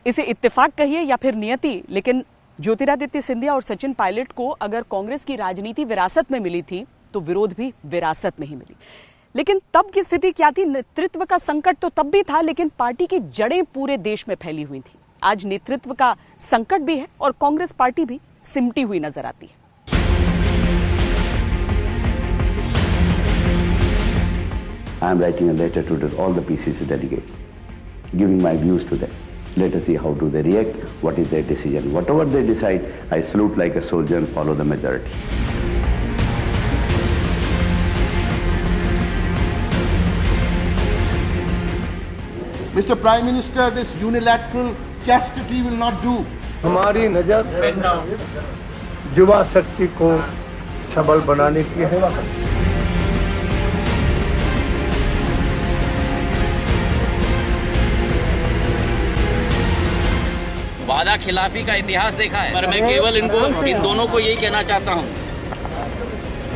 इसे इत्तेफाक कहिए या फिर नियति, लेकिन ज्योतिरादित्य सिंधिया और सचिन पायलट को अगर कांग्रेस की राजनीति विरासत में मिली थी तो विरोध भी विरासत में ही मिली। लेकिन तब की स्थिति क्या थी? नेतृत्व का संकट तो तब भी था, लेकिन पार्टी की जड़ें पूरे देश में फैली हुई थी। आज नेतृत्व का संकट भी है और कांग्रेस पार्टी भी सिमटी हुई नजर आती है। I am writing a letter to all the PCC delegates, giving my views to them. Let us see how do they react, what is their decision. Whatever they decide, I salute like a soldier and follow the majority. Mr. Prime Minister, this unilateral chastity will not do. हमारी नजर युवा शक्ति को सबल बनाने की है। वादा खिलाफी का इतिहास देखा है, पर मैं केवल इन दोनों को यही कहना चाहता हूं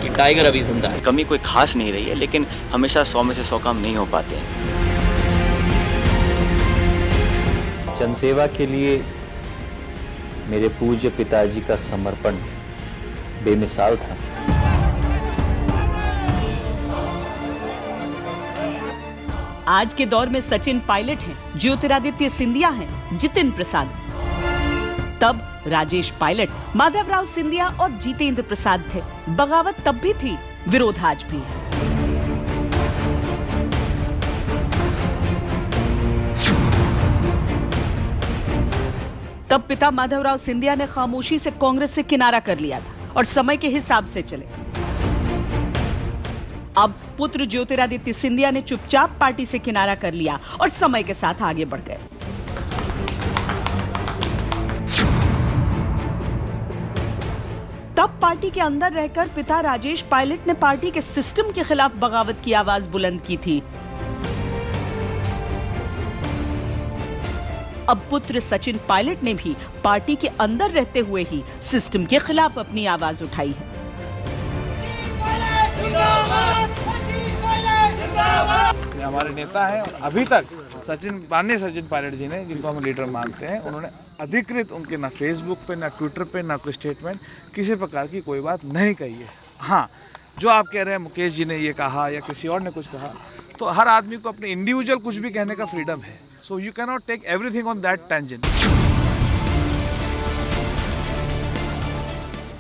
कि टाइगर अभी जिंदा है। कमी कोई खास नहीं रही है, लेकिन हमेशा 100 में से 100 काम नहीं हो पाते हैं। जनसेवा के लिए मेरे पूज्य पिताजी का समर्पण बेमिसाल था। आज के दौर में सचिन पायलट हैं, ज्योतिरादित्य सिंधिया हैं, जितिन प्रसाद। तब राजेश पायलट, माधवराव सिंधिया और जितेंद्र प्रसाद थे। बगावत तब भी थी, विरोध आज भी है। तब पिता माधवराव सिंधिया ने खामोशी से कांग्रेस से किनारा कर लिया था और समय के हिसाब से चले। अब पुत्र ज्योतिरादित्य सिंधिया ने चुपचाप पार्टी से किनारा कर लिया और समय के साथ आगे बढ़ गए। तब पार्टी के अंदर रहकर पिता राजेश पायलट ने पार्टी के सिस्टम के खिलाफ बगावत की आवाज बुलंद की थी। अब पुत्र सचिन पायलट ने भी पार्टी के अंदर रहते हुए ही सिस्टम के खिलाफ अपनी आवाज उठाई है। हमारे नेता हैं और अभी तक माननीय सचिन पायलट जी ने, जिनको हम लीडर मानते हैं, उन्होंने अधिकृत उनके ना फेसबुक पे, ना ट्विटर पे, ना कोई स्टेटमेंट, किसी प्रकार की कोई बात नहीं कही है। हाँ, जो आप कह रहे हैं मुकेश जी ने ये कहा या किसी और ने कुछ कहा, तो हर आदमी को अपने इंडिविजुअल कुछ भी कहने का फ्रीडम है। So you can not take everything on that tangent.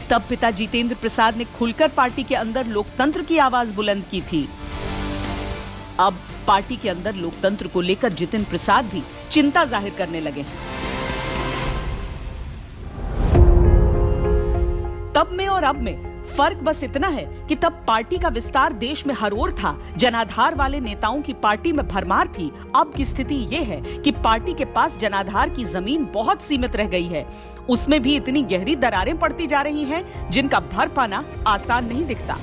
तब पिता जितेंद्र प्रसाद ने खुलकर पार्टी के अंदर लोकतंत्र की आवाज बुलंद की थी। अब पार्टी के अंदर लोकतंत्र को लेकर जितिन प्रसाद भी चिंता जाहिर करने लगे हैं। तब में और अब में फर्क बस इतना है कि तब पार्टी का विस्तार देश में हर ओर था, जनाधार वाले नेताओं की पार्टी में भरमार थी। अब की स्थिति यह है कि पार्टी के पास जनाधार की जमीन बहुत सीमित रह गई है। उसमें भी इतनी गहरी दरारें पड़ती जा रही हैं, जिनका भर पाना आसान नहीं दिखता।